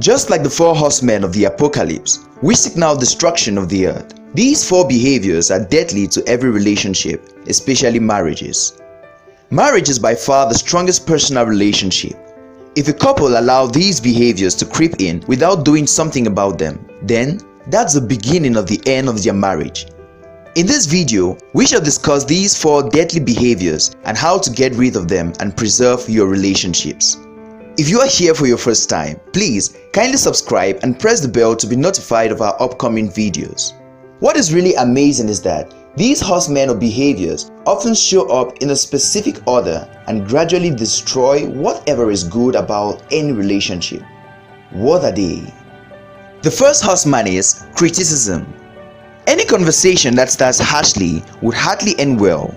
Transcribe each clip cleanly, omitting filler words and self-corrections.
Just like the four horsemen of the apocalypse, which signal destruction of the earth, these four behaviors are deadly to every relationship, especially marriages. Marriage is by far the strongest personal relationship. If a couple allow these behaviors to creep in without doing something about them, then that's the beginning of the end of their marriage. In this video, we shall discuss these four deadly behaviors and how to get rid of them and preserve your relationships. If you are here for your first time, please kindly subscribe and press the bell to be notified of our upcoming videos. What is really amazing is that these horsemen of behaviors often show up in a specific order and gradually destroy whatever is good about any relationship. What are they? The first horseman is criticism. Any conversation that starts harshly would hardly end well.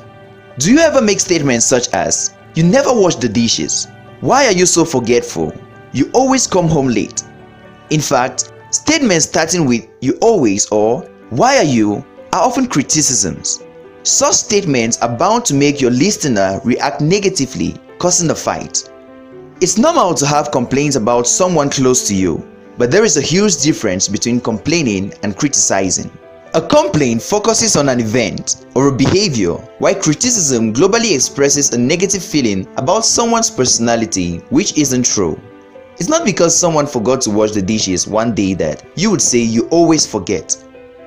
Do you ever make statements such as, "You never wash the dishes. Why are you so forgetful? You always come home late." In fact, statements starting with "you always" or "why are you" are often criticisms. Such statements are bound to make your listener react negatively, causing a fight. It's normal to have complaints about someone close to you, but there is a huge difference between complaining and criticizing. A complaint focuses on an event or a behavior, while criticism globally expresses a negative feeling about someone's personality, which isn't true. It's not because someone forgot to wash the dishes one day that you would say "you always forget."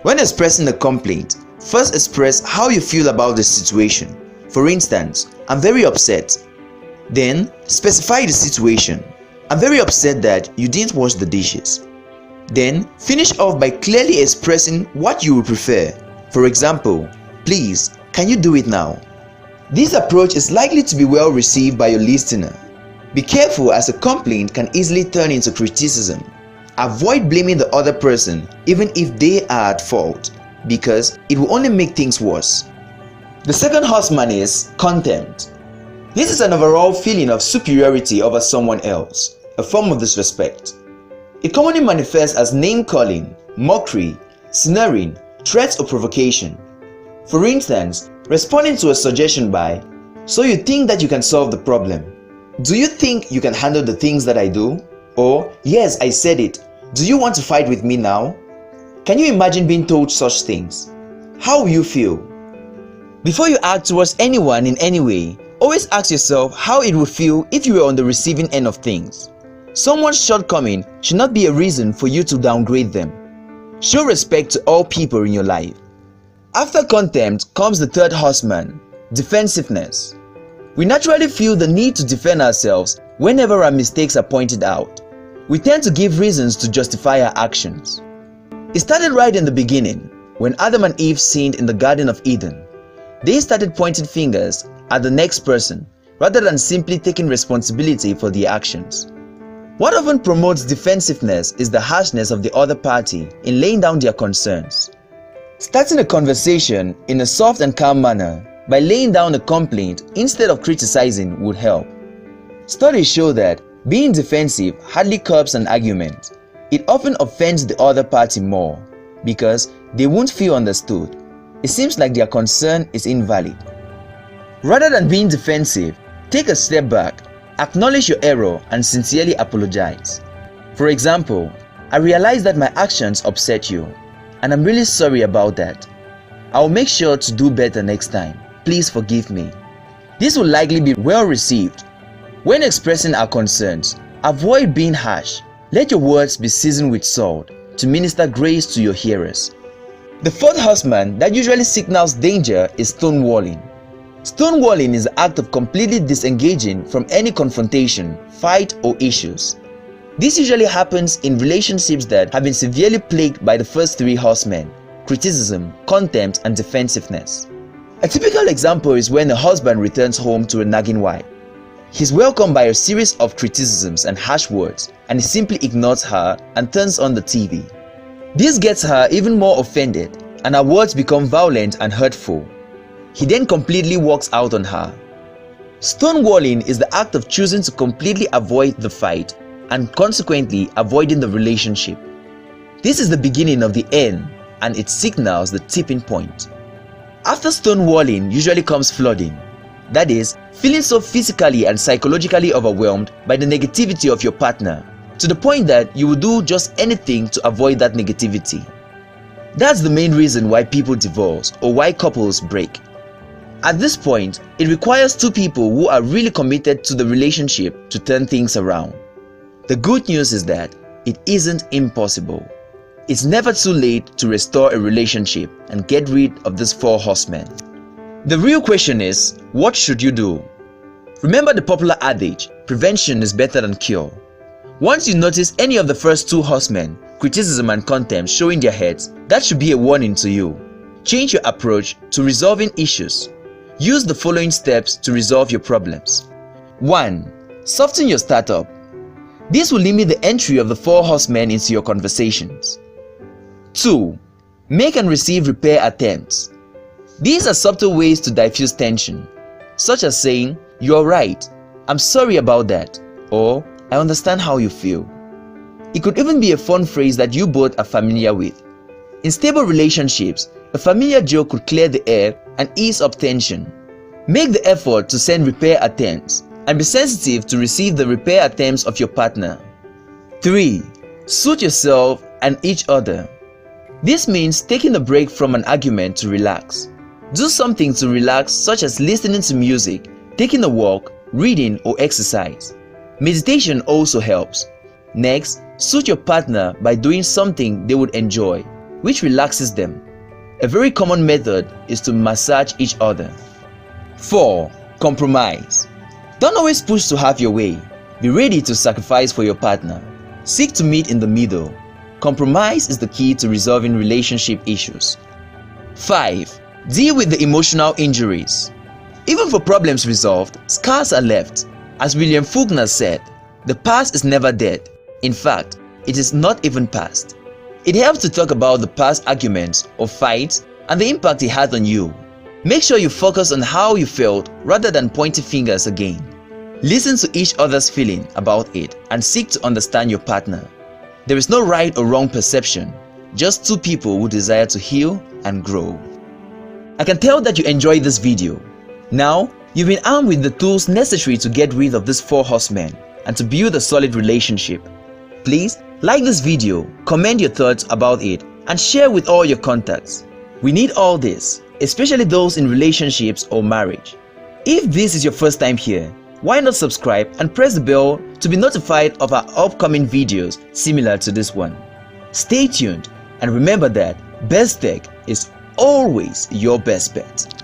When expressing a complaint, first express how you feel about the situation. For instance, "I'm very upset." Then specify the situation. "I'm very upset that you didn't wash the dishes." Then finish off by clearly expressing what you would prefer. For example, "Please, can you do it now?" This approach is likely to be well received by your listener. Be careful, as a complaint can easily turn into criticism. Avoid blaming the other person even if they are at fault, because it will only make things worse. The second horseman is contempt. This is an overall feeling of superiority over someone else, a form of disrespect. It commonly manifests as name-calling, mockery, sneering, threats or provocation. For instance, responding to a suggestion by, "So you think that you can solve the problem? Do you think you can handle the things that I do?" Or, "Yes, I said it. Do you want to fight with me now?" Can you imagine being told such things? How will you feel? Before you act towards anyone in any way, always ask yourself how it would feel if you were on the receiving end of things. Someone's shortcoming should not be a reason for you to downgrade them. Show respect to all people in your life. After contempt comes the third horseman, defensiveness. We naturally feel the need to defend ourselves whenever our mistakes are pointed out. We tend to give reasons to justify our actions. It started right in the beginning, when Adam and Eve sinned in the Garden of Eden. They started pointing fingers at the next person rather than simply taking responsibility for their actions. What often promotes defensiveness is the harshness of the other party in laying down their concerns. Starting a conversation in a soft and calm manner by laying down a complaint instead of criticizing would help. Studies show that being defensive hardly curbs an argument. It often offends the other party more because they won't feel understood. It seems like their concern is invalid. Rather than being defensive, take a step back. Acknowledge your error and sincerely apologize. For example, "I realize that my actions upset you, and I'm really sorry about that. I will make sure to do better next time. Please forgive me." This will likely be well received. When expressing our concerns, avoid being harsh. Let your words be seasoned with salt to minister grace to your hearers. The fourth horseman that usually signals danger is stonewalling. Stonewalling is the act of completely disengaging from any confrontation, fight, or issues. This usually happens in relationships that have been severely plagued by the first three horsemen: criticism, contempt, and defensiveness. A typical example is when a husband returns home to a nagging wife. He's welcomed by a series of criticisms and harsh words, and he simply ignores her and turns on the TV. This gets her even more offended, and her words become violent and hurtful. He then completely walks out on her. Stonewalling is the act of choosing to completely avoid the fight and consequently avoiding the relationship. This is the beginning of the end, and it signals the tipping point. After stonewalling usually comes flooding. That is, feeling so physically and psychologically overwhelmed by the negativity of your partner to the point that you will do just anything to avoid that negativity. That's the main reason why people divorce or why couples break. At this point, it requires two people who are really committed to the relationship to turn things around. The good news is that it isn't impossible. It's never too late to restore a relationship and get rid of these four horsemen. The real question is, what should you do? Remember the popular adage, prevention is better than cure. Once you notice any of the first two horsemen, criticism and contempt, showing their heads, that should be a warning to you. Change your approach to resolving issues. Use the following steps to resolve your problems. 1. Soften your startup. This will limit the entry of the four horsemen into your conversations. 2. Make and receive repair attempts. These are subtle ways to diffuse tension, such as saying, "You're right, I'm sorry about that," or "I understand how you feel." It could even be a fun phrase that you both are familiar with. In stable relationships, a familiar joke could clear the air and ease up tension. Make the effort to send repair attempts and be sensitive to receive the repair attempts of your partner. 3. Suit yourself and each other. This means taking a break from an argument to relax. Do something to relax, such as listening to music, taking a walk, reading, or exercise. Meditation also helps. Next, suit your partner by doing something they would enjoy, which relaxes them. A very common method is to massage each other. 4. Compromise. Don't always push to have your way. Be ready to sacrifice for your partner. Seek to meet in the middle. Compromise is the key to resolving relationship issues. 5. Deal with the emotional injuries. Even for problems resolved, scars are left. As William Faulkner said, the past is never dead. In fact, it is not even past. It helps to talk about the past arguments or fights and the impact it had on you. Make sure you focus on how you felt rather than pointing fingers again. Listen to each other's feeling about it and seek to understand your partner. There is no right or wrong perception, just two people who desire to heal and grow. I can tell that you enjoyed this video. Now, you've been armed with the tools necessary to get rid of these four horsemen and to build a solid relationship. Please like this video, comment your thoughts about it, and share with all your contacts. We need all this, especially those in relationships or marriage. If this is your first time here, why not subscribe and press the bell to be notified of our upcoming videos similar to this one. Stay tuned and remember that best tech is always your best bet.